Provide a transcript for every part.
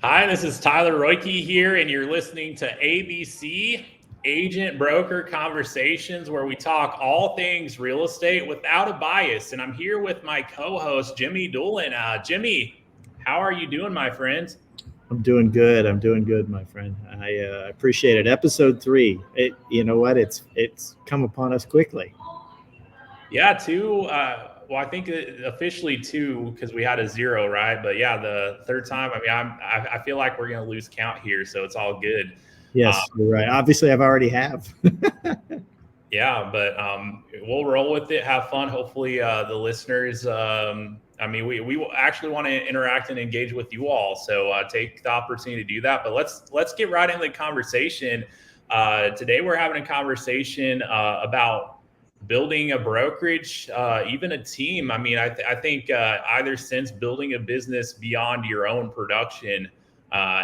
Hi, this is Tyler Royke here, and you're listening to ABC Agent Broker Conversations, where we talk all things real estate without a bias. And I'm here with my co-host Jimmy Doolin. Jimmy, how are you doing, my friend? I'm doing good. I'm doing good, my friend. I appreciate it. Episode 3. You know what? It's come upon us quickly. Yeah, two. Well, I think officially two because we had a zero, right? But yeah, the third time. I mean, I feel like we're gonna lose count here, so it's all good. Uh, Yes, you're right. Obviously, I've already have. Yeah, but we'll roll with it, have fun. Hopefully, the listeners. I mean, we actually want to interact and engage with you all, so take the opportunity to do that. But let's get right into the conversation. Today, we're having a conversation about building a brokerage, even a team. I mean, I think either since building a business beyond your own production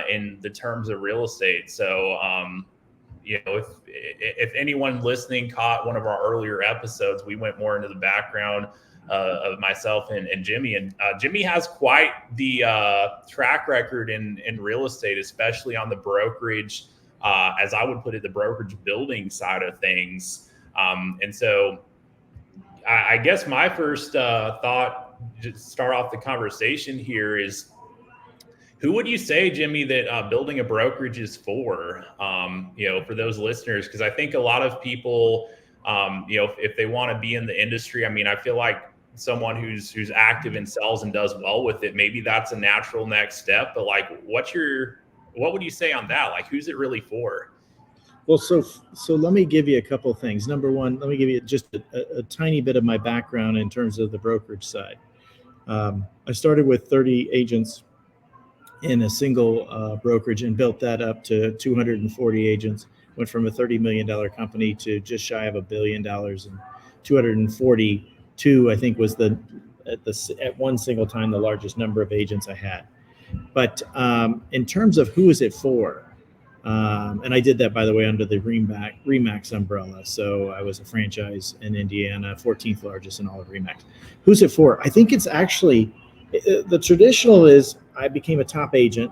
in the terms of real estate. So. If anyone listening caught one of our earlier episodes, we went more into the background of myself and Jimmy. And Jimmy has quite the track record in real estate, especially on the brokerage, as I would put it, the brokerage building side of things. And so I guess my first thought, just start off the conversation here, is who would you say, Jimmy, that building a brokerage is for? For those listeners, because I think a lot of people, if they want to be in the industry, I mean, I feel like someone who's active in sales and does well with it, maybe that's a natural next step. But like, what would you say on that? Like, who's it really for? Well, so let me give you a couple of things. Number one, let me give you just a tiny bit of my background in terms of the brokerage side. I started with 30 agents in a single brokerage and built that up to 240 agents. Went from a $30 million company to just shy of $1 billion, and 242, I think, was at one single time the largest number of agents I had. But in terms of who is it for, and I did that, by the way, under the Remax umbrella. So I was a franchise in Indiana, 14th largest in all of Remax. Who's it for? I think it's actually the traditional is I became a top agent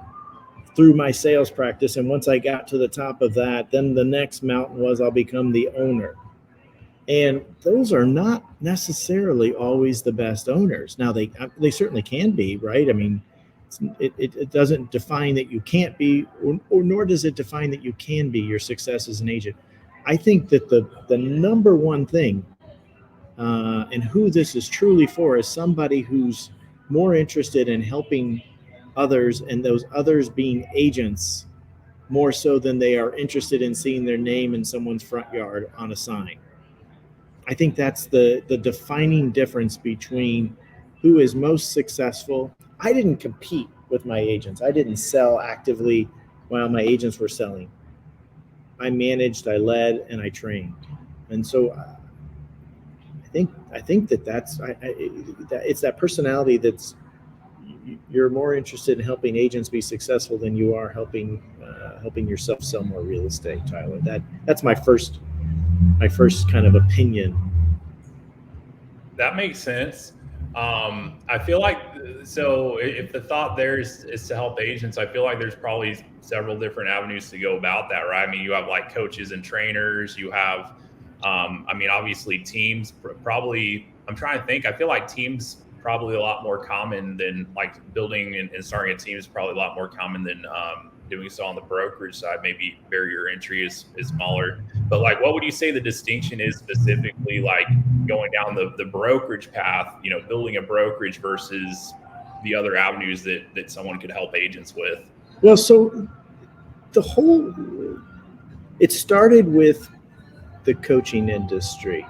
through my sales practice. And once I got to the top of that, then the next mountain was I'll become the owner. And those are not necessarily always the best owners. Now they certainly can be, right? I mean, it doesn't define that you can't be, or nor does it define that you can be your success as an agent. I think that the number one thing, and who this is truly for, is somebody who's more interested in helping others, and those others being agents, more so than they are interested in seeing their name in someone's front yard on a sign. I think that's the defining difference between who is most successful. I didn't compete with my agents. I didn't sell actively while my agents were selling. I managed, I led, and I trained. And so I think it's that personality that's you're more interested in helping agents be successful than you are helping yourself sell more real estate, Tyler. That's my first kind of opinion. That makes sense. I feel like so if the thought there is to help agents, I feel like there's probably several different avenues to go about that, right? I mean, you have like coaches and trainers, you have, I mean, obviously teams. Probably, I'm trying to think. I feel like teams probably a lot more common than like building and starting a team is probably a lot more common than doing so on the brokerage side. Maybe barrier entry is smaller, but like, what would you say the distinction is specifically, like going down the brokerage path, building a brokerage versus the other avenues that someone could help agents with? Well, so the whole it started with the coaching industry.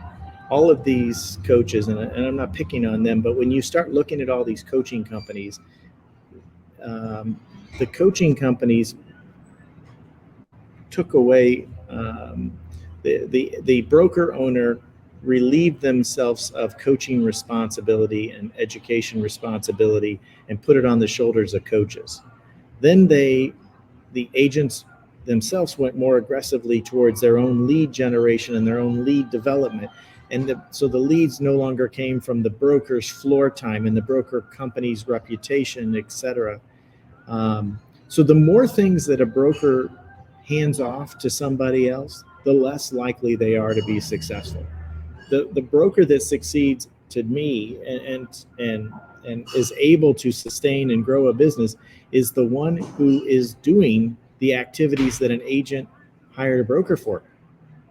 All of these coaches, and I'm not picking on them, but when you start looking at all these coaching companies, um, the coaching companies took away the broker owner relieved themselves of coaching responsibility and education responsibility and put it on the shoulders of coaches. Then the agents themselves went more aggressively towards their own lead generation and their own lead development. And so the leads no longer came from the broker's floor time and the broker company's reputation, et cetera. So the more things that a broker hands off to somebody else, the less likely they are to be successful. The broker that succeeds, to me, and is able to sustain and grow a business is the one who is doing the activities that an agent hired a broker for.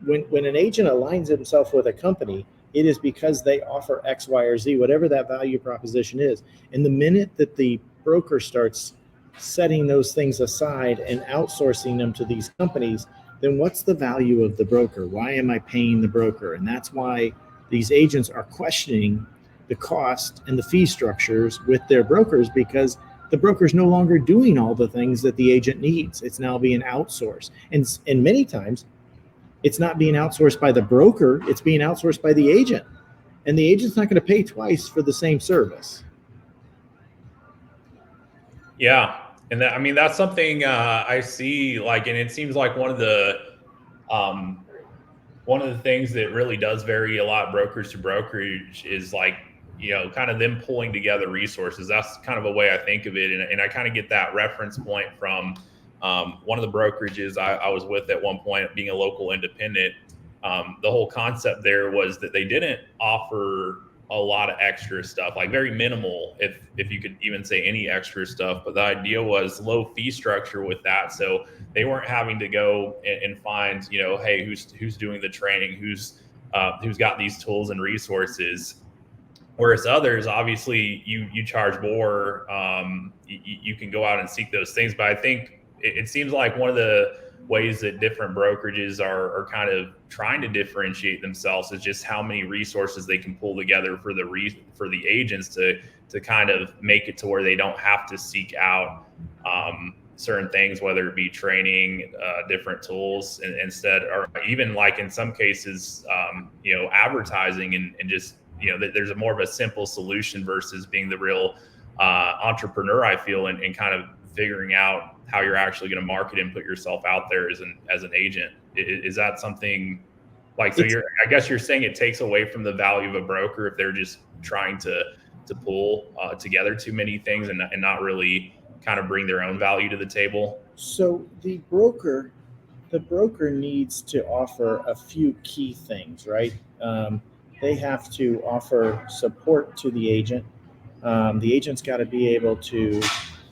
When an agent aligns himself with a company, it is because they offer X, Y, or Z, whatever that value proposition is. And the minute that the broker starts setting those things aside and outsourcing them to these companies, then what's the value of the broker? Why am I paying the broker? And that's why these agents are questioning the cost and the fee structures with their brokers, because the broker's no longer doing all the things that the agent needs. It's now being outsourced. And many times it's not being outsourced by the broker, it's being outsourced by the agent. And the agent's not going to pay twice for the same service. Yeah. And that, I mean, that's something I see, like, and it seems like one of the things that really does vary a lot brokerage to brokerage is, like, kind of them pulling together resources. That's kind of a way I think of it. And I kind of get that reference point from one of the brokerages I was with at one point, being a local independent. The whole concept there was that they didn't offer a lot of extra stuff, like very minimal, if you could even say any extra stuff. But the idea was low fee structure with that. So they weren't having to go and find, hey, who's doing the training, who's got these tools and resources. Whereas others, obviously, you charge more. You can go out and seek those things. But I think it seems like one of the ways that different brokerages are kind of trying to differentiate themselves is just how many resources they can pull together for the agents to kind of make it to where they don't have to seek out certain things, whether it be training, different tools, and instead, or even, like, in some cases, advertising and just, there's a more of a simple solution versus being the real entrepreneur, I feel, and kind of figuring out how you're actually going to market and put yourself out there as an agent. Is that something, like, so I guess you're saying it takes away from the value of a broker if they're just trying to pull together too many things and not really kind of bring their own value to the table? So the broker needs to offer a few key things, right? They have to offer support to the agent. The agent's got to be able to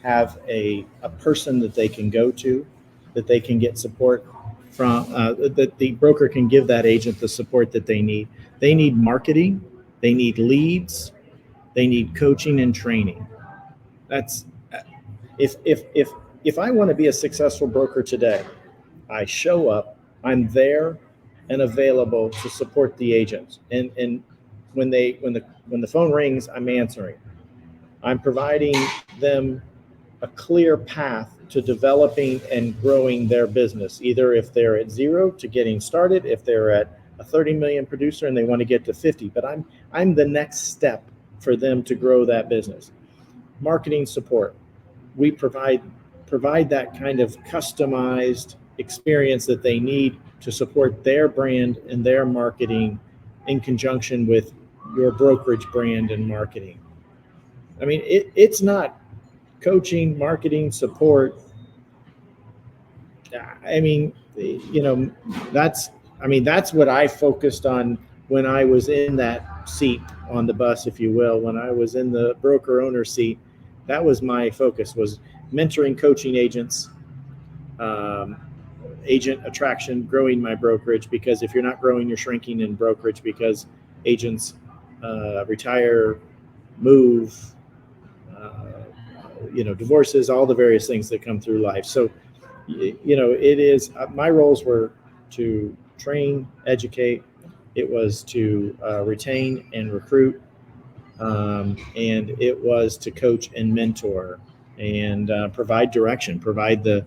have a person that they can go to, that they can get support from, that the broker can give that agent the support that they need. They need marketing, they need leads, they need coaching and training. That's if I want to be a successful broker today, I show up, I'm there and available to support the agents. And when the phone rings, I'm answering. I'm providing them a clear path to developing and growing their business, either if they're at zero to getting started, if they're at a 30 million producer and they want to get to 50, but I'm the next step for them to grow that business. Marketing support. We provide that kind of customized experience that they need to support their brand and their marketing in conjunction with your brokerage brand and marketing. I mean, it's not coaching, marketing, support. I mean, that's what I focused on when I was in that seat on the bus, if you will. When I was in the broker owner seat, that was my focus, was mentoring, coaching agents, agent attraction, growing my brokerage. Because if you're not growing, you're shrinking in brokerage, because agents retire, move, divorces, all the various things that come through life. So, it is, my roles were to train, educate. It was to retain and recruit. And it was to coach and mentor and provide direction, provide the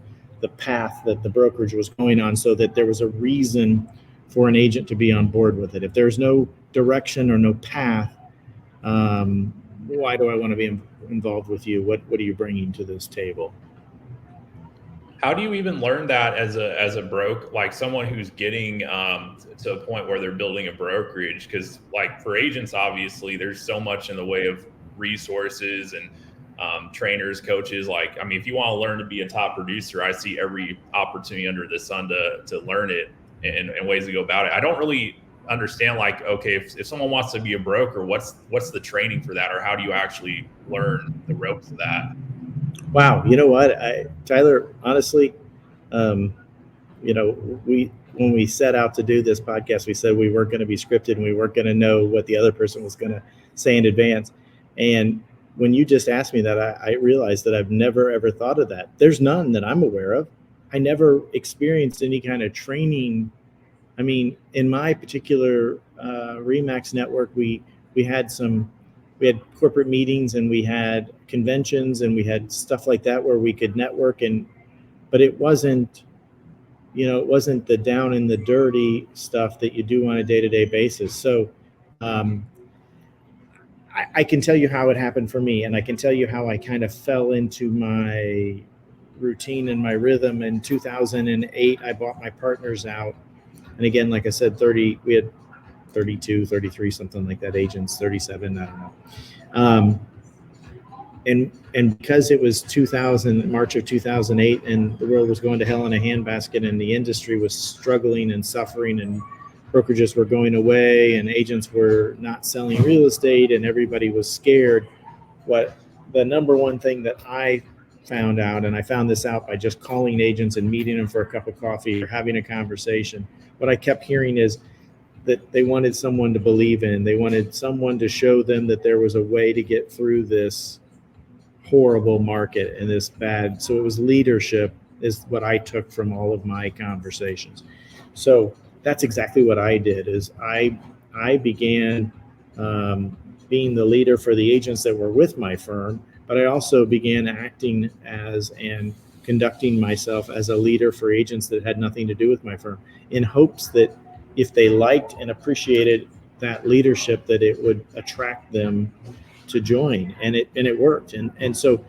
path that the brokerage was going on, so that there was a reason for an agent to be on board with it. If there's no direction or no path, why do I want to be involved with you? What are you bringing to this table? How do you even learn that as a broker, like someone who's getting to a point where they're building a brokerage? Because, like, for agents, obviously there's so much in the way of resources and trainers, coaches. Like, I mean, if you want to learn to be a top producer, I see every opportunity under the sun to learn it and ways to go about it. I don't really understand, like, okay, if someone wants to be a broker, what's the training for that, or how do you actually learn the ropes of that? Wow. You know what, Tyler, honestly, when we set out to do this podcast, we said we weren't going to be scripted and we weren't going to know what the other person was going to say in advance. And when you just asked me that, I realized that I've never, ever thought of that. There's none that I'm aware of. I never experienced any kind of training. I mean, in my particular RE/MAX network, we had corporate meetings and we had conventions and we had stuff like that where we could network, but it wasn't the down and the dirty stuff that you do on a day-to-day basis. So I can tell you how it happened for me, and I can tell you how I kind of fell into my routine and my rhythm. In 2008, I bought my partners out. And again, like I said, we had 32, 33, something like that, agents, 37, I don't know. And because it was March of 2008, and the world was going to hell in a handbasket, and the industry was struggling and suffering, and brokerages were going away, and agents were not selling real estate, and everybody was scared. The number one thing that I found out, and I found this out by just calling agents and meeting them for a cup of coffee or having a conversation, what I kept hearing is that they wanted someone to believe in. They wanted someone to show them that there was a way to get through this horrible market and this bad. So it was leadership is what I took from all of my conversations. So that's exactly what I did. Is I began being the leader for the agents that were with my firm, but I also began acting as and conducting myself as a leader for agents that had nothing to do with my firm, in hopes that if they liked and appreciated that leadership, that it would attract them to join. And it worked. And so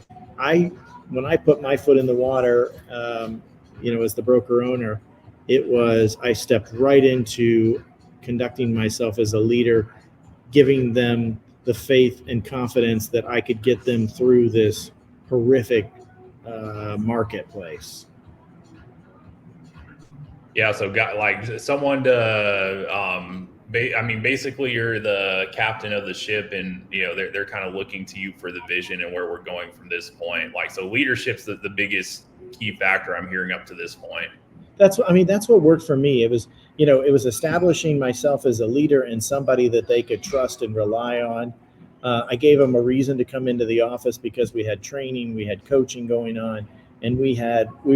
when I put my foot in the water, as the broker owner, I stepped right into conducting myself as a leader, giving them the faith and confidence that I could get them through this horrific marketplace. Yeah, so got like someone to, basically you're the captain of the ship, and they're kind of looking to you for the vision and where we're going from this point. Like, so leadership's the biggest key factor I'm hearing up to this point. That's what worked for me. It was establishing myself as a leader and somebody that they could trust and rely on. I gave them a reason to come into the office because we had training, we had coaching going on, and we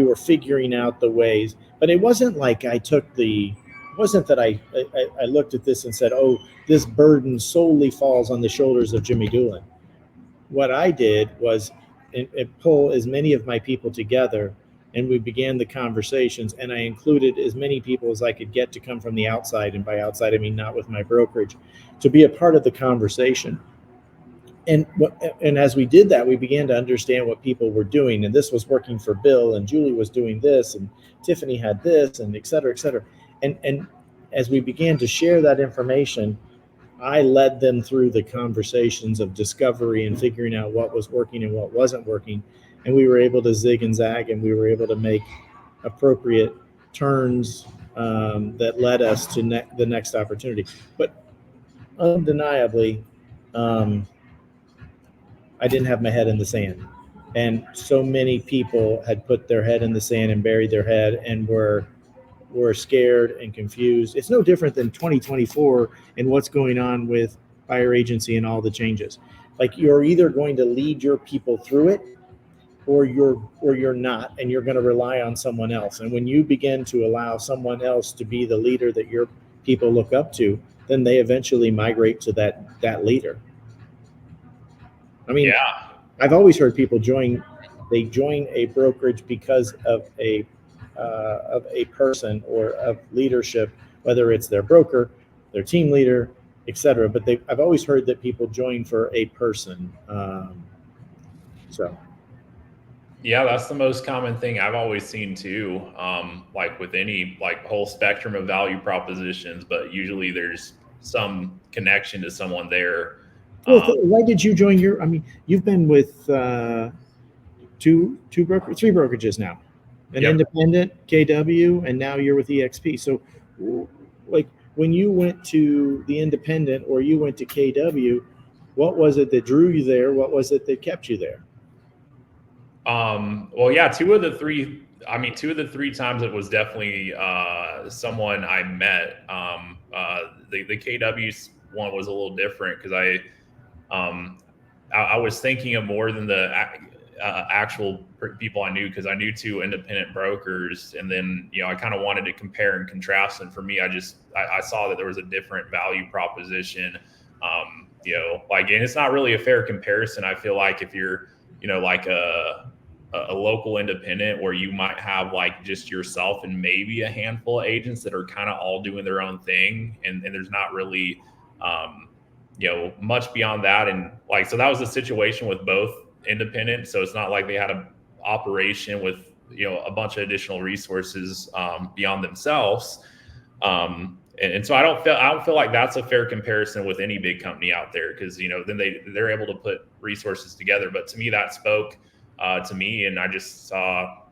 were figuring out the ways. But it wasn't like I looked at this and said, oh, this burden solely falls on the shoulders of Jimmy Doolin. What I did was pull as many of my people together, and we began the conversations, and I included as many people as I could get to come from the outside, and by outside I mean not with my brokerage, to be a part of the conversation. And as we did that, we began to understand what people were doing, and this was working for Bill, and Julie was doing this, and Tiffany had this, and et cetera, et cetera. And as we began to share that information, I led them through the conversations of discovery and figuring out what was working and what wasn't working. And we were able to zig and zag, and we were able to make appropriate turns that led us to the next opportunity. But undeniably, I didn't have my head in the sand. And so many people had put their head in the sand and buried their head and were scared and confused. It's no different than 2024 and what's going on with buyer agency and all the changes. Like, you're either going to lead your people through it, or you're not, and you're going to rely on someone else. And when you begin to allow someone else to be the leader that your people look up to, then they eventually migrate to that leader. I mean, yeah. I've always heard people join a brokerage because of a person or of leadership, whether it's their broker, their team leader, etc. But I've always heard that people join for a person. Yeah, that's the most common thing I've always seen too. Like with any whole spectrum of value propositions, but usually there's some connection to someone there Well, why did you join your? I mean, you've been with three brokerages now, an Yep. independent, KW, and now you're with EXP. So, like when you went to the independent or you went to KW, what was it that drew you there? What was it that kept you there? Well, yeah, two of the three times it was definitely someone I met. The KW one was a little different because I was thinking of more than the actual people I knew, because I knew two independent brokers, and then I kind of wanted to compare and contrast. And for me, I saw that there was a different value proposition. And it's not really a fair comparison. I feel like if you're like a local independent where you might have like just yourself and maybe a handful of agents that are kind of all doing their own thing, and there's not really much beyond that. And so that was the situation with both independent. So it's not like they had a operation with a bunch of additional resources beyond themselves. And so I don't feel like that's a fair comparison with any big company out there, because then they're able to put resources together. But to me, that spoke to me, and I just saw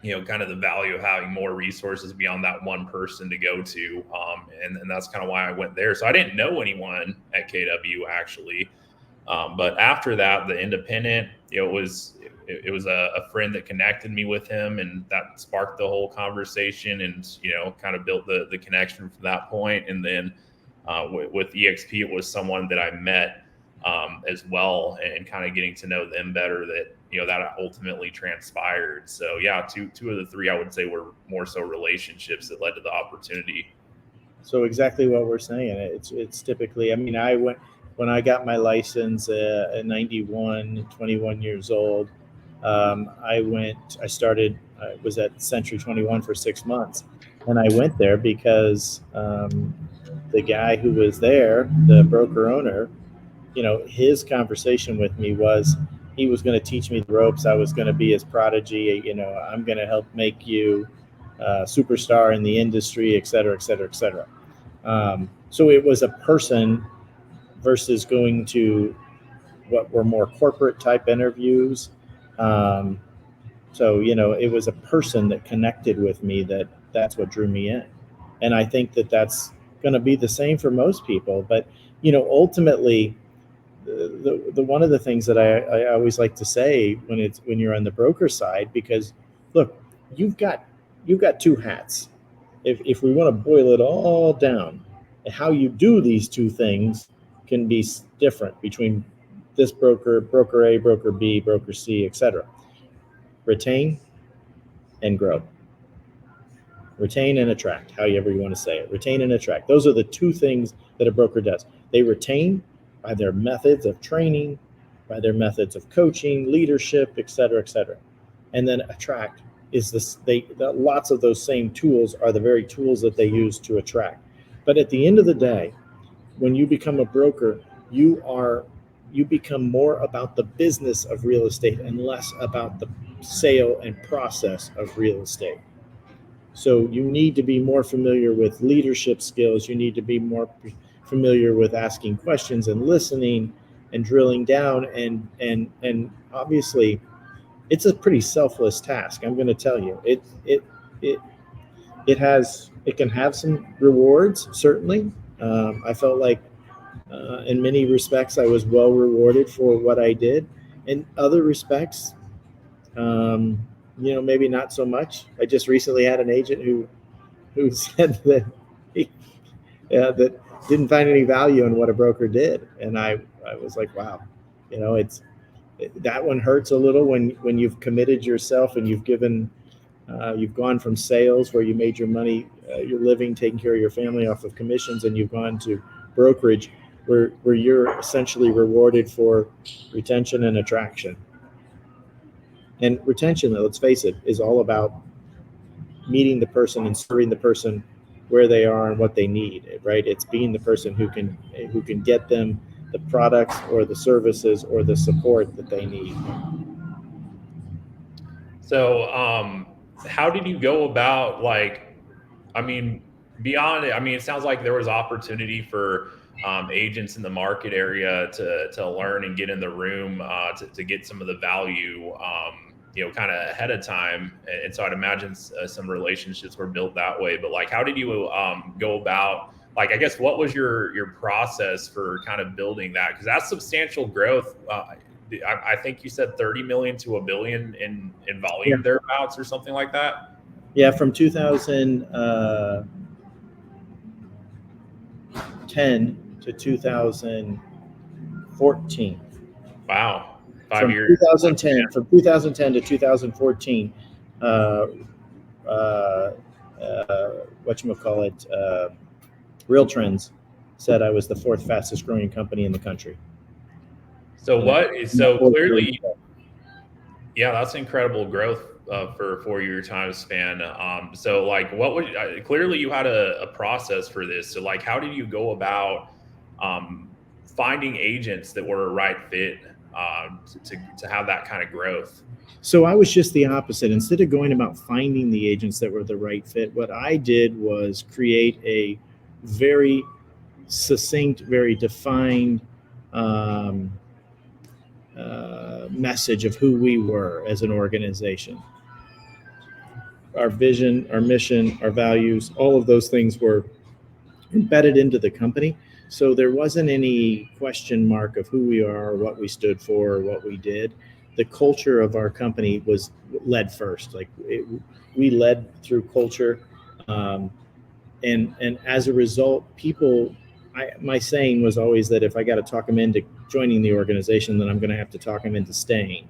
kind of the value of having more resources beyond that one person to go to. And that's kind of why I went there. So I didn't know anyone at KW actually. But after that, the independent, it was a friend that connected me with him, and that sparked the whole conversation, and kind of built the connection from that point. And then with EXP, it was someone that I met as well, and kind of getting to know them better, that that ultimately transpired. So yeah, two of the three I would say were more so relationships that led to the opportunity. So exactly what we're saying. It's typically, I mean, when I got my license at 91, 21 years old, I was at Century 21 for 6 months. And I went there because the guy who was there, the broker owner, his conversation with me was, he was going to teach me the ropes. I was going to be his prodigy. I'm going to help make you a superstar in the industry, et cetera, et cetera, et cetera. So it was a person versus going to what were more corporate type interviews. So it was a person that connected with me. That's what drew me in. And I think that's going to be the same for most people. But ultimately, the one of the things that I always like to say when you're on the broker side, because look, you've got two hats. If we want to boil it all down, how you do these two things can be different between this broker A, broker B, broker C, etc. Retain and grow. Retain and attract, however you want to say it. Retain and attract. Those are the two things that a broker does. They retain by their methods of training, by their methods of coaching, leadership, et cetera, et cetera. And then attract is this. Lots of those same tools are the very tools that they use to attract. But at the end of the day, when you become a broker, you become more about the business of real estate and less about the sale and process of real estate. So you need to be more familiar with leadership skills. You need to be more familiar with asking questions and listening and drilling down. And obviously, it's a pretty selfless task. I'm going to tell you, it can have some rewards, certainly. I felt like in many respects I was well rewarded for what I did. In other respects, maybe not so much. I just recently had an agent who said that that didn't find any value in what a broker did, and I was like, wow, that one hurts a little when you've committed yourself and you've gone from sales where you made your money, your living, taking care of your family off of commissions, and you've gone to brokerage where you're essentially rewarded for retention and attraction. And retention, let's face it, is all about meeting the person and serving the person where they are and what they need, right? It's being the person who can get them the products or the services or the support that they need. So how did you go about, beyond it? I mean, it sounds like there was opportunity for agents in the market area to learn and get in the room to get some of the value, kind of ahead of time. And so I'd imagine some relationships were built that way. But like, how did you go about, like, I guess, what was your process for kind of building that? Because that's substantial growth. I think you said 30 million to $1 billion in volume thereabouts or something like that. Yeah, from 2010 to 2014. Wow. 5 From years. 2010 to 2014, whatchamacallit, Real Trends said I was the 4th fastest growing company in the country. So clearly, yeah, that's incredible growth for a 4-year time span. So like, what would clearly you had a process for this. So like, how did you go about finding agents that were a right fit to have that kind of growth? So I was just the opposite. Instead of going about finding the agents that were the right fit, what I did was create a very succinct, very defined message of who we were as an organization. Our vision, our mission, our values, all of those things were embedded into the company. So there wasn't any question mark of who we are, what we stood for, what we did. The culture of our company was led first. We led through culture. And as a result, my saying was always that if I got to talk them into joining the organization, then I'm going to have to talk them into staying.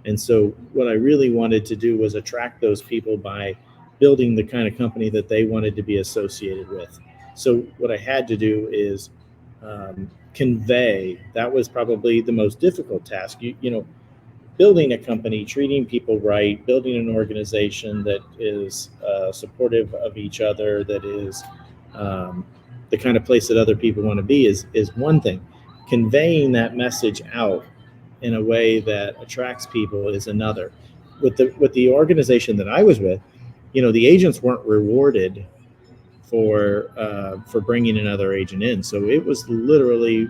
And so what I really wanted to do was attract those people by building the kind of company that they wanted to be associated with. So what I had to do is convey. That was probably the most difficult task. Building a company, treating people right, building an organization that is supportive of each other, that is the kind of place that other people want to be is one thing. Conveying that message out in a way that attracts people is another. With the organization that I was with, the agents weren't rewarded for bringing another agent in. So it was literally,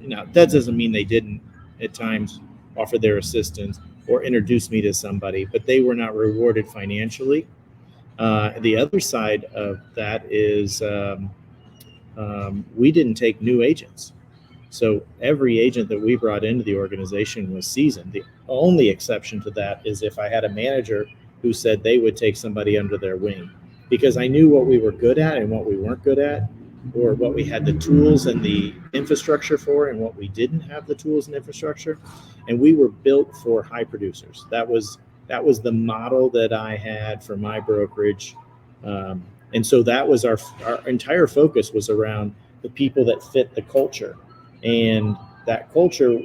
that doesn't mean they didn't at times offer their assistance or introduce me to somebody, but they were not rewarded financially. The other side of that is we didn't take new agents. So every agent that we brought into the organization was seasoned. The only exception to that is if I had a manager who said they would take somebody under their wing, because I knew what we were good at and what we weren't good at, or what we had the tools and the infrastructure for and what we didn't have the tools and infrastructure. And we were built for high producers. That was the model that I had for my brokerage. And so that was our entire focus was around the people that fit the culture. And that culture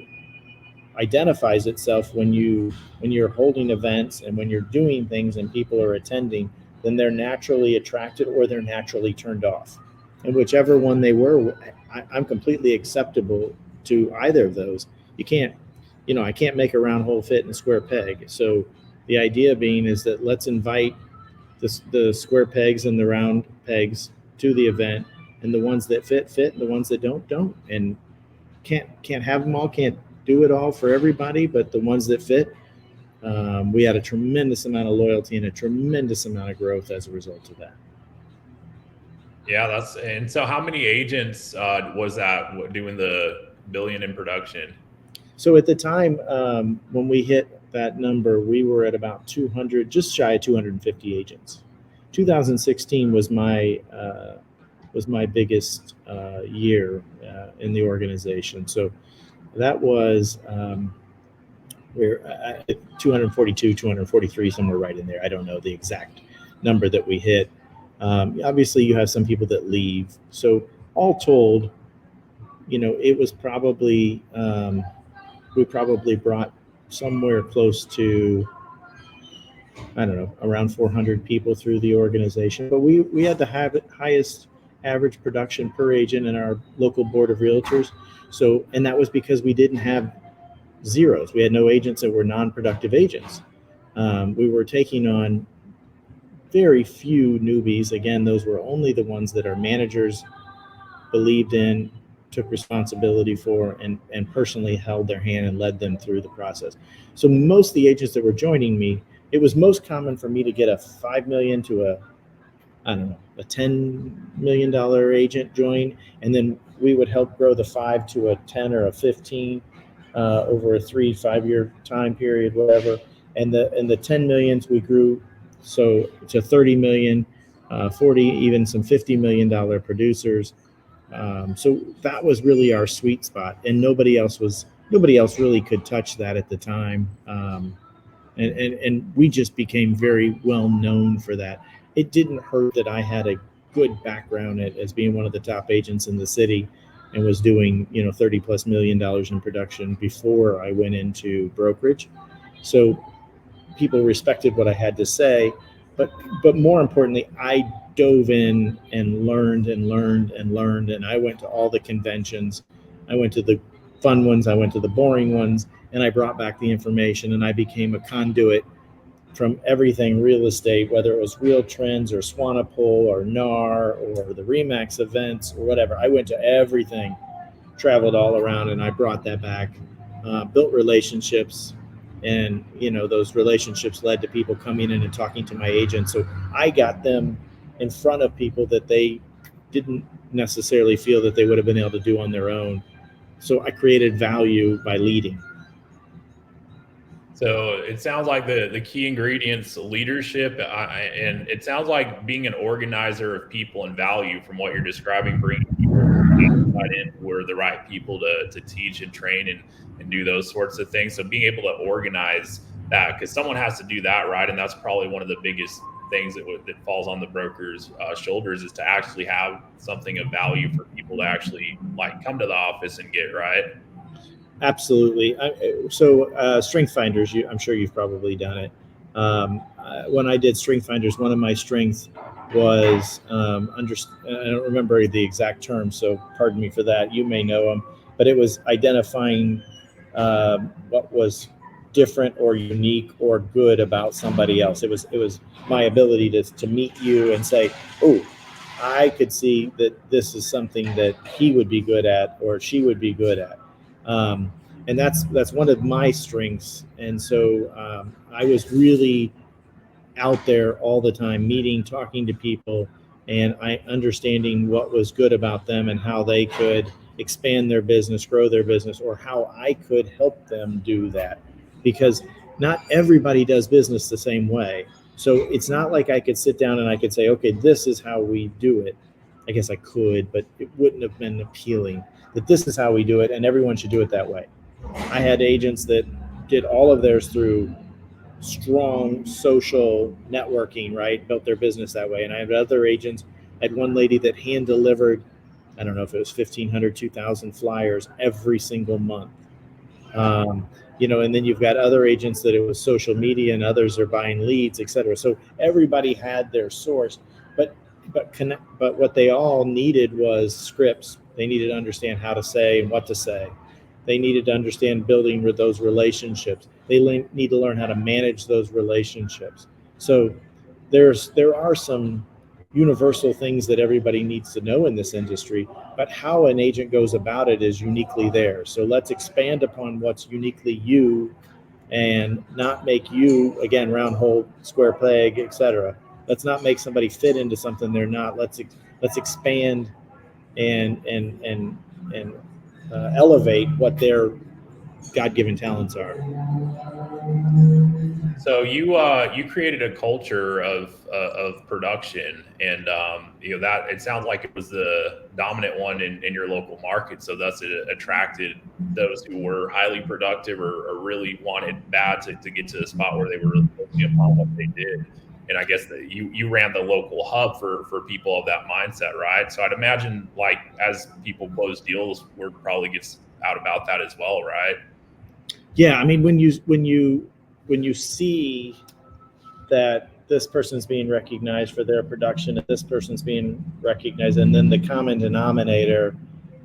identifies itself when you're holding events and when you're doing things and people are attending, then they're naturally attracted or they're naturally turned off. And whichever one they were, I'm completely acceptable to either of those. I can't make a round hole fit in a square peg. So the idea being is that let's invite the square pegs and the round pegs to the event, and the ones that fit, and the ones that don't. And can't have them all, can't do it all for everybody, but the ones that fit, we had a tremendous amount of loyalty and a tremendous amount of growth as a result of that. Yeah, and so how many agents was that doing the $1 billion in production? So at the time when we hit that number, we were at about 200, just shy of 250 agents. 2016 was my biggest year in the organization. So that was we're at 242, 243, somewhere right in there. I don't know the exact number that we hit. Obviously, you have some people that leave. So all told, it was probably we probably brought somewhere close to, I don't know, around 400 people through the organization. But we had the highest average production per agent in our local board of realtors. So, and that was because we didn't have zeros. We had no agents that were non-productive agents. We were taking on very few newbies. Again, those were only the ones that are managers believed in, took responsibility for, and personally held their hand and led them through the process. So most of the agents that were joining me, it was most common for me to get a $5 million to a $10 million agent join, and then we would help grow the 5 to a 10 or a 15 over a 3-5 year time period, whatever. And the 10 millions we grew so to 30 million, 40, even some $50 million producers. So that was really our sweet spot, and nobody else really could touch that at the time. And we just became very well known for that. It didn't hurt that I had a good background as being one of the top agents in the city and was doing, $30+ million in production before I went into brokerage. So people respected what I had to say, but more importantly, I dove in and learned. And I went to all the conventions. I went to the fun ones. I went to the boring ones, and I brought back the information, and I became a conduit from everything real estate, whether it was Real Trends or Swanepoel or NAR or the REMAX events or whatever. I went to everything, traveled all around, and I brought that back, built relationships. And, those relationships led to people coming in and talking to my agents. So I got them in front of people that they didn't necessarily feel that they would have been able to do on their own. So I created value by leading. So it sounds like the key ingredients, leadership, and it sounds like being an organizer of people and value from what you're describing, bringing people in who are the right people to teach and train and do those sorts of things. So being able to organize that, because someone has to do that, right? And that's probably one of the biggest things that falls on the broker's shoulders, is to actually have something of value for people to actually come to the office and get, right? Absolutely. So Strength Finders, I'm sure you've probably done it. When I did Strength Finders, one of my strengths was, I don't remember the exact term, so pardon me for that. You may know them, but it was identifying what was different or unique or good about somebody else. It was my ability to meet you and say, oh, I could see that this is something that he would be good at or she would be good at. And that's one of my strengths. And so I was really out there all the time, meeting, talking to people, and understanding what was good about them and how they could expand their business, grow their business, or how I could help them do that. Because not everybody does business the same way. So it's not like I could sit down and I could say, okay, this is how we do it. I guess I could, but it wouldn't have been appealing that this is how we do it and everyone should do it that way. I had agents that did all of theirs through strong social networking, right? Built their business that way. And I had other agents. I had one lady that hand delivered, I don't know if it was 1,500, 2,000 flyers every single month. And then you've got other agents that it was social media, and others are buying leads, et cetera. So everybody had their source, but what they all needed was scripts. They needed to understand how to say and what to say. They needed to understand building with those relationships. They need to learn how to manage those relationships. So there are some universal things that everybody needs to know in this industry, but how an agent goes about it is uniquely theirs. So let's expand upon what's uniquely you and not make you, again, round hole, square peg, etc. Let's not make somebody fit into something they're not. Let's expand and elevate what their God-given talents are. So you created a culture of production, and that it sounds like it was the dominant one in your local market. So thus it attracted those who were highly productive or really wanted bad to get to the spot where they were focusing upon what they did. And I guess that you ran the local hub for people of that mindset, right? So I'd imagine as people close deals, word probably gets out about that as well, right? Yeah, I mean, when you see that this person's being recognized for their production and this person's being recognized, and then the common denominator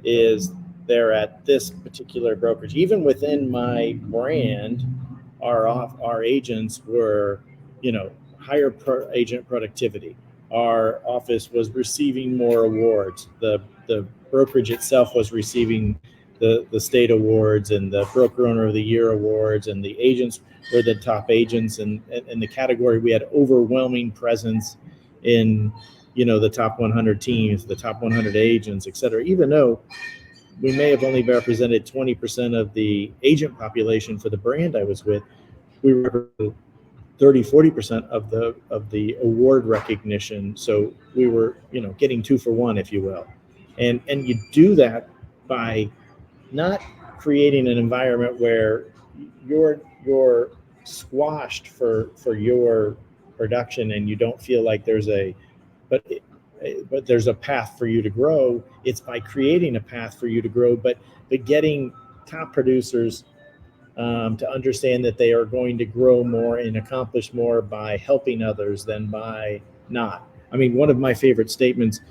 is they're at this particular brokerage. Even within my brand, our agents were, higher agent productivity. Our office was receiving more awards. The brokerage itself was receiving the state awards and the broker owner of the year awards, and the agents were the top agents, and in the category we had overwhelming presence in, the top 100 teams, the top 100 agents, et cetera, even though we may have only represented 20% of the agent population for the brand I was with. We represented 30-40% of the award recognition. So we were, getting 2 for 1, if you will. And you do that by not creating an environment where you're squashed for your production and you don't feel like there's but there's a path for you to grow. It's by creating a path for you to grow, but getting top producers to understand that they are going to grow more and accomplish more by helping others than by not. I mean, one of my favorite statements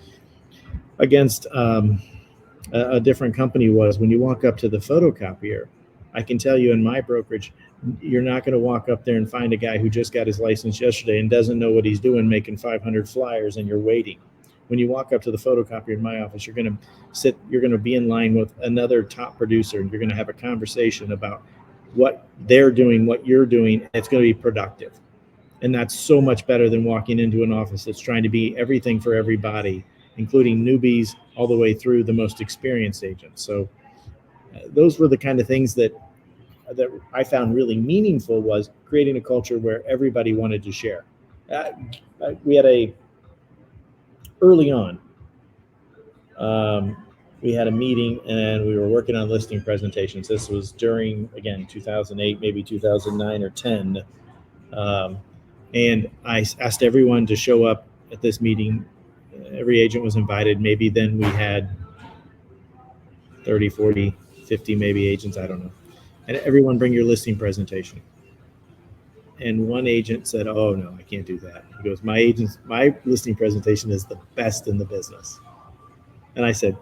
against a different company was, when you walk up to the photocopier, I can tell you in my brokerage, you're not going to walk up there and find a guy who just got his license yesterday and doesn't know what he's doing, making 500 flyers, and you're waiting. When you walk up to the photocopier in my office, you're going to be in line with another top producer, and you're going to have a conversation about what they're doing, what you're doing, and it's going to be productive. And that's so much better than walking into an office that's trying to be everything for everybody, including newbies all the way through the most experienced agents. So those were the kind of things that I found really meaningful, was creating a culture where everybody wanted to share. We had early on, we had a meeting and we were working on listing presentations. This was during, again, 2008, maybe 2009 or 10. And I asked everyone to show up at this meeting. Every agent was invited. Maybe then we had 30, 40, 50 maybe agents, I don't know. And everyone bring your listing presentation. And one agent said, "Oh no, I can't do that." He goes, my listing presentation is the best in the business." And I said,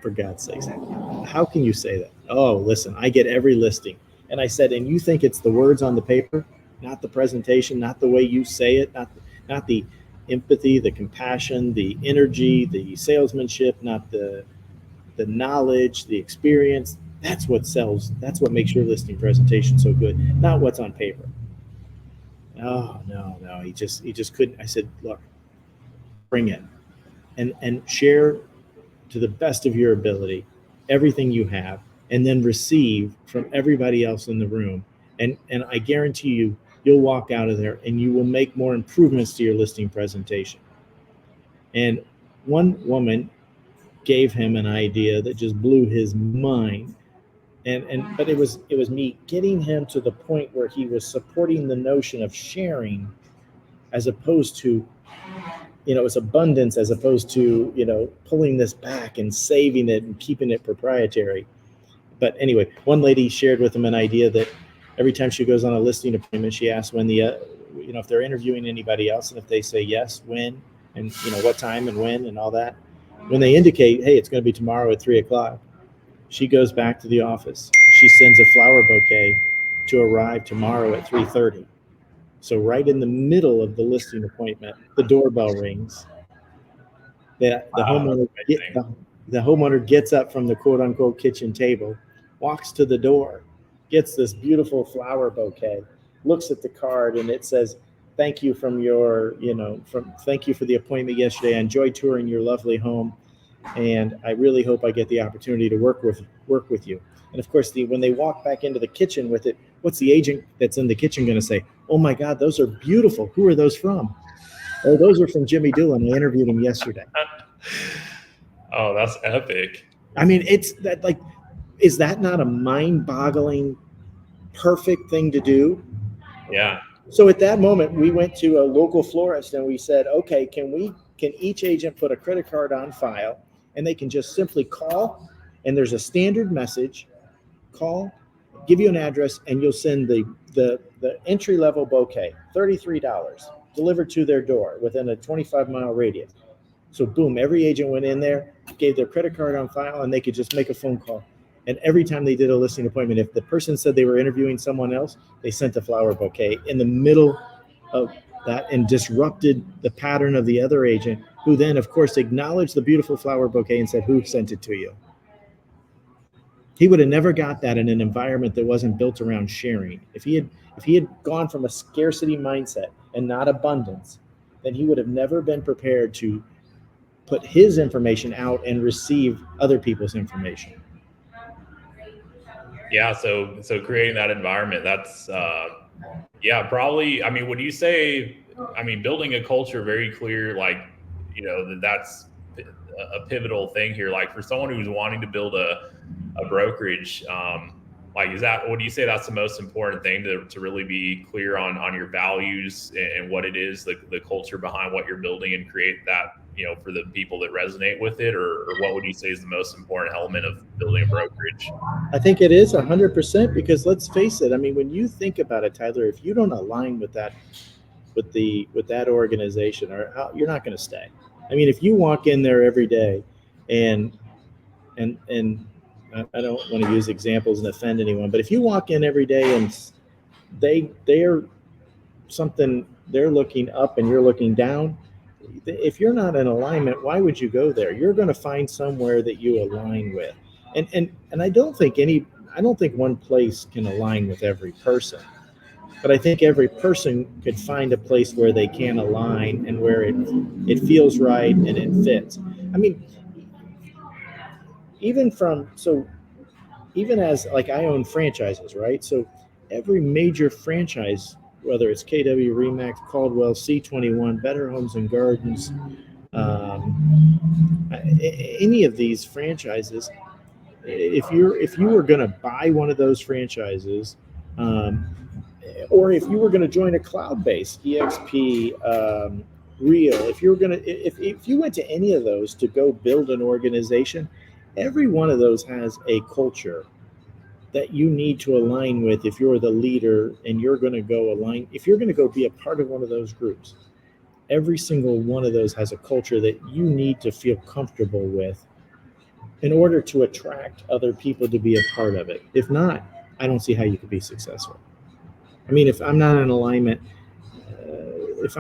"For God's sakes, how can you say that?" "Oh, listen, I get every listing." And I said, "And you think it's the words on the paper, not the presentation, not the way you say it, not the empathy, the compassion, the energy, the salesmanship, not the knowledge, the experience. That's what sells. That's what makes your listing presentation so good, not what's on paper." Oh, no. He just couldn't. I said, "Look, bring it and share to the best of your ability everything you have, and then receive from everybody else in the room. And I guarantee you'll walk out of there and you will make more improvements to your listing presentation." And one woman gave him an idea that just blew his mind. But it was me getting him to the point where he was supporting the notion of sharing, as opposed to, it's abundance, as opposed to, pulling this back and saving it and keeping it proprietary. But anyway, one lady shared with him an idea that every time she goes on a listing appointment, she asks when if they're interviewing anybody else, and if they say yes, when, and what time and when and all that. When they indicate, "Hey, it's going to be tomorrow at 3:00, she goes back to the office. She sends a flower bouquet to arrive tomorrow at 3:30. So right in the middle of the listing appointment, the doorbell rings. The homeowner gets up from the quote unquote kitchen table, walks to the door, gets this beautiful flower bouquet, looks at the card, and it says, "Thank you thank you for the appointment yesterday. I enjoyed touring your lovely home, and I really hope I get the opportunity to work with you." And of course, when they walk back into the kitchen with it, what's the agent that's in the kitchen going to say? "Oh my God, those are beautiful. Who are those from?" "Oh, those are from Jimmy Doolan. I interviewed him yesterday." Oh, that's epic. I mean, it's that, like, is that not a mind-boggling, perfect thing to do? Yeah. So at that moment, we went to a local florist and we said, "Okay, can each agent put a credit card on file, and they can just simply call, and there's a standard message, call, give you an address, and you'll send the entry-level bouquet, $33, delivered to their door within a 25-mile radius." So boom, every agent went in there, gave their credit card on file, and they could just make a phone call. And every time they did a listing appointment, if the person said they were interviewing someone else, they sent a flower bouquet in the middle of that and disrupted the pattern of the other agent who then, of course, acknowledged the beautiful flower bouquet and said, "Who sent it to you?" He would have never got that in an environment that wasn't built around sharing. If he had gone from a scarcity mindset and not abundance, then he would have never been prepared to put his information out and receive other people's information. Yeah, so creating that environment, that's probably, I mean, would you say, I mean, building a culture very clear, like, that's a pivotal thing here, like for someone who's wanting to build a brokerage, like, would you say that's the most important thing, to really be clear on your values and what it is, the culture behind what you're building, and create that, for the people that resonate with it, or what would you say is the most important element of building a brokerage? I think it is 100%, because let's face it. I mean, when you think about it, Tyler, if you don't align with that, with that organization, you're not going to stay. I mean, if you walk in there every day and I don't want to use examples and offend anyone, but if you walk in every day and they're something, they're looking up and you're looking down, if you're not in alignment, why would you go there? You're going to find somewhere that you align with. And I don't think one place can align with every person, but I think every person could find a place where they can align and where it feels right and it fits. I mean, even as, like, I own franchises, right? So every major franchise, whether it's KW, Remax, Caldwell, C21, Better Homes and Gardens, any of these franchises, if you were going to buy one of those franchises, or if you were going to join a cloud-based EXP, Real, if you went to any of those to go build an organization, every one of those has a culture that you need to align with. If you're the leader and you're going to go align, if you're going to go be a part of one of those groups, every single one of those has a culture that you need to feel comfortable with in order to attract other people to be a part of it. If not, I don't see how you could be successful. I mean, if I'm not in alignment, with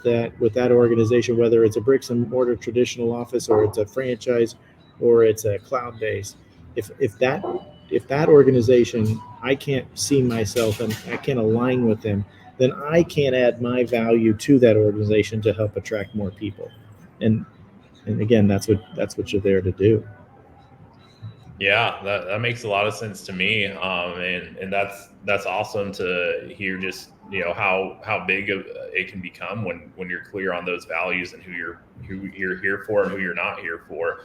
that organization, whether it's a bricks and mortar traditional office, or it's a franchise, or it's a cloud-based, if that organization, I can't see myself and I can't align with them, then I can't add my value to that organization to help attract more people. And again, that's what you're there to do. Yeah, that makes a lot of sense to me. And that's awesome to hear, just, how big it can become when you're clear on those values and who you're here for and who you're not here for.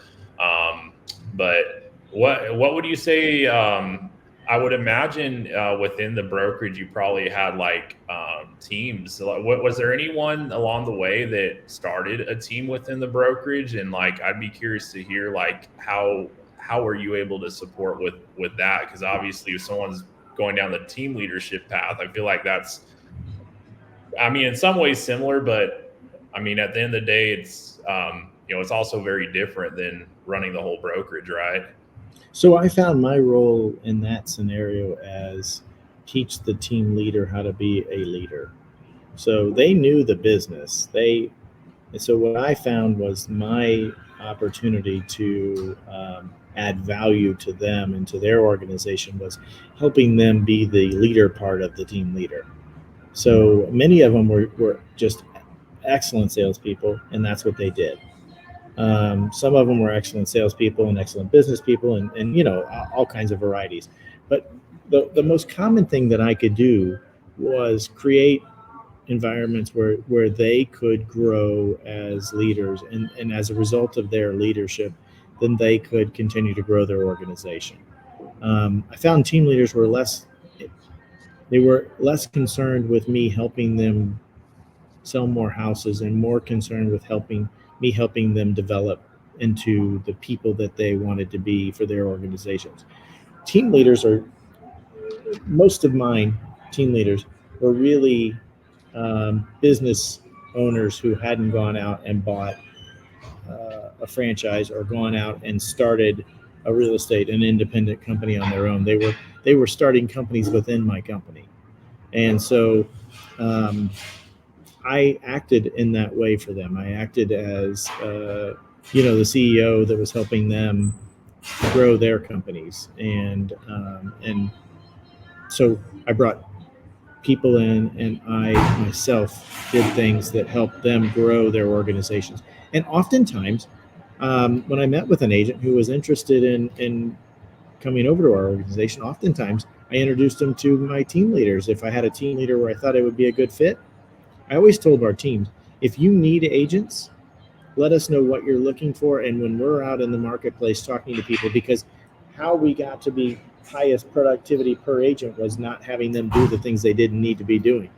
But what would you say? I would imagine within the brokerage, you probably had like teams. So, was there anyone along the way that started a team within the brokerage? And like, I'd be curious to hear, like, how are you able to support with that? Because obviously, if someone's going down the team leadership path, I feel like that's, I mean, in some ways similar, but I mean, at the end of the day, it's it's also very different than running the whole brokerage, right? So I found my role in that scenario as teach the team leader how to be a leader. So they knew the business. So what I found was my opportunity to add value to them and to their organization was helping them be the leader part of the team leader. So many of them were just excellent salespeople, and that's what they did. Some of them were excellent salespeople and excellent business people, and all kinds of varieties. But the most common thing that I could do was create environments where they could grow as leaders, and as a result of their leadership, then they could continue to grow their organization. I found team leaders were less concerned with me helping them sell more houses and more concerned with helping them develop into the people that they wanted to be for their organizations. Team leaders most of mine team leaders were really business owners who hadn't gone out and bought a franchise or gone out and started an independent company on their own. They were starting companies within my company. And so I acted in that way for them. I acted as, the CEO that was helping them grow their companies. And so I brought people in, and I myself did things that helped them grow their organizations. And oftentimes, when I met with an agent who was interested in coming over to our organization, oftentimes I introduced them to my team leaders. If I had a team leader where I thought it would be a good fit, I always told our teams, if you need agents, let us know what you're looking for. And when we're out in the marketplace talking to people, because how we got to be highest productivity per agent was not having them do the things they didn't need to be doing.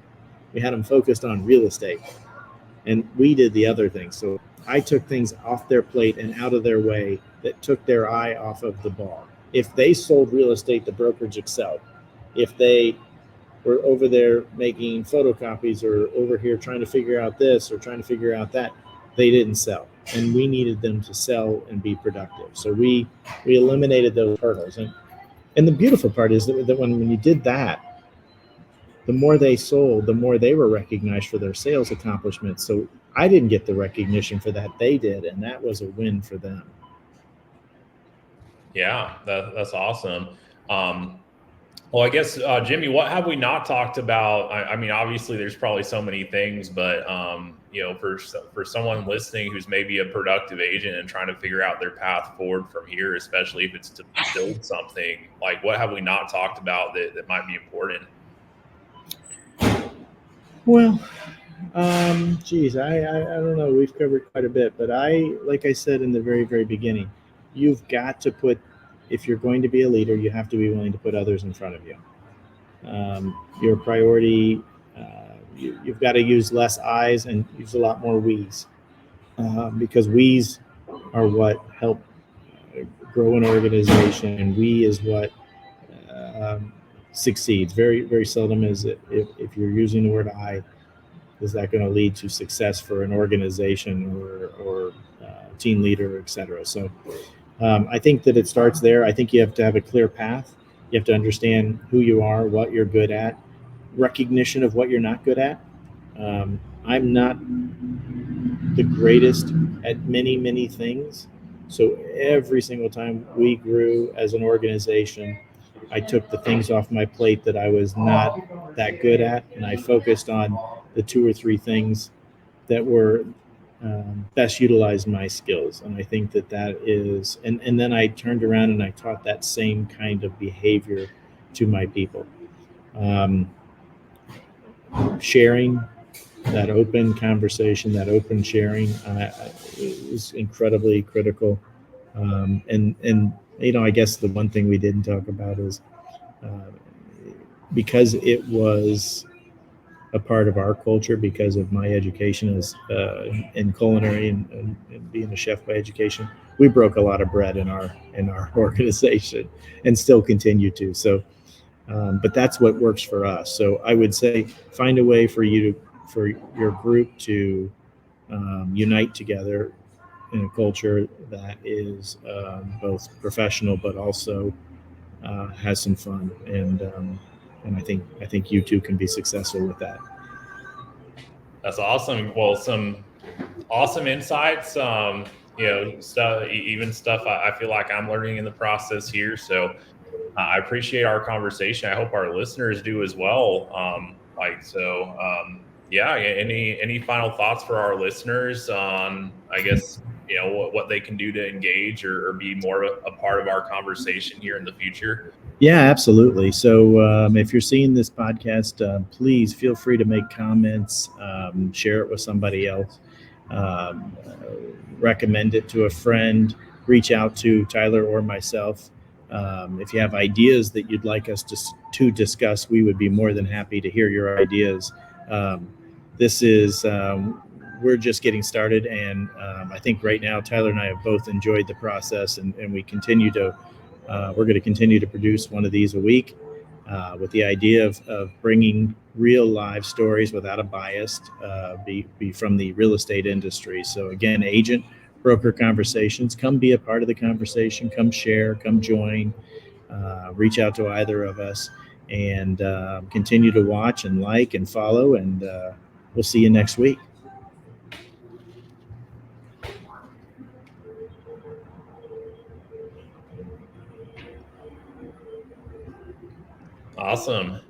We had them focused on real estate, and we did the other things. So I took things off their plate and out of their way that took their eye off of the ball. If they sold real estate, the brokerage excelled. If they were over there making photocopies or over here trying to figure out this or trying to figure out that, they didn't sell. And we needed them to sell and be productive. So we eliminated those hurdles. And the beautiful part is that when you did that, the more they sold, the more they were recognized for their sales accomplishments. So I didn't get the recognition for that, they did, and that was a win for them. Yeah, that's awesome. Well, I guess, Jimmy, what have we not talked about? I mean, obviously there's probably so many things, but, for someone listening who's maybe a productive agent and trying to figure out their path forward from here, especially if it's to build something, like what have we not talked about that might be important? Well, geez, I don't know. We've covered quite a bit, but like I said in the very, very beginning, you've got to if you're going to be a leader, you have to be willing to put others in front of you. Your priority, you've got to use less I's and use a lot more we's, because we's are what help grow an organization, and we is what succeeds. Very, very seldom is it, if you're using the word I, is that going to lead to success for an organization or team leader, et cetera. So I think that it starts there. I think you have to have a clear path. You have to understand who you are, what you're good at, recognition of what you're not good at. I'm not the greatest at many, many things. So every single time we grew as an organization, I took the things off my plate that I was not that good at, and I focused on the 2 or 3 things that were best utilized my skills. And I think that is, and then I turned around and I taught that same kind of behavior to my people. Sharing, that open conversation, that open sharing is incredibly critical. And I guess the one thing we didn't talk about is because it was a part of our culture, because of my education as in culinary and being a chef by education, we broke a lot of bread in our organization and still continue to. So, but that's what works for us. So I would say find a way for your group to unite together in a culture that is both professional but also has some fun, and I think you two can be successful with that. That's awesome. Well, some awesome insights. Stuff, even stuff I feel like I'm learning in the process here. So I appreciate our conversation. I hope our listeners do as well. Any final thoughts for our listeners on, I guess, what they can do to engage or be more of a part of our conversation here in the future? Yeah, absolutely. So if you're seeing this podcast, please feel free to make comments, share it with somebody else, recommend it to a friend, reach out to Tyler or myself. If you have ideas that you'd like us to discuss, we would be more than happy to hear your ideas. We're just getting started, and I think right now Tyler and I have both enjoyed the process, and we continue to we're going to continue to produce one of these a week, with the idea of bringing real live stories without a bias, be from the real estate industry. So again, agent broker conversations, come be a part of the conversation, come share, come join, reach out to either of us, and continue to watch and like and follow, and we'll see you next week. Awesome.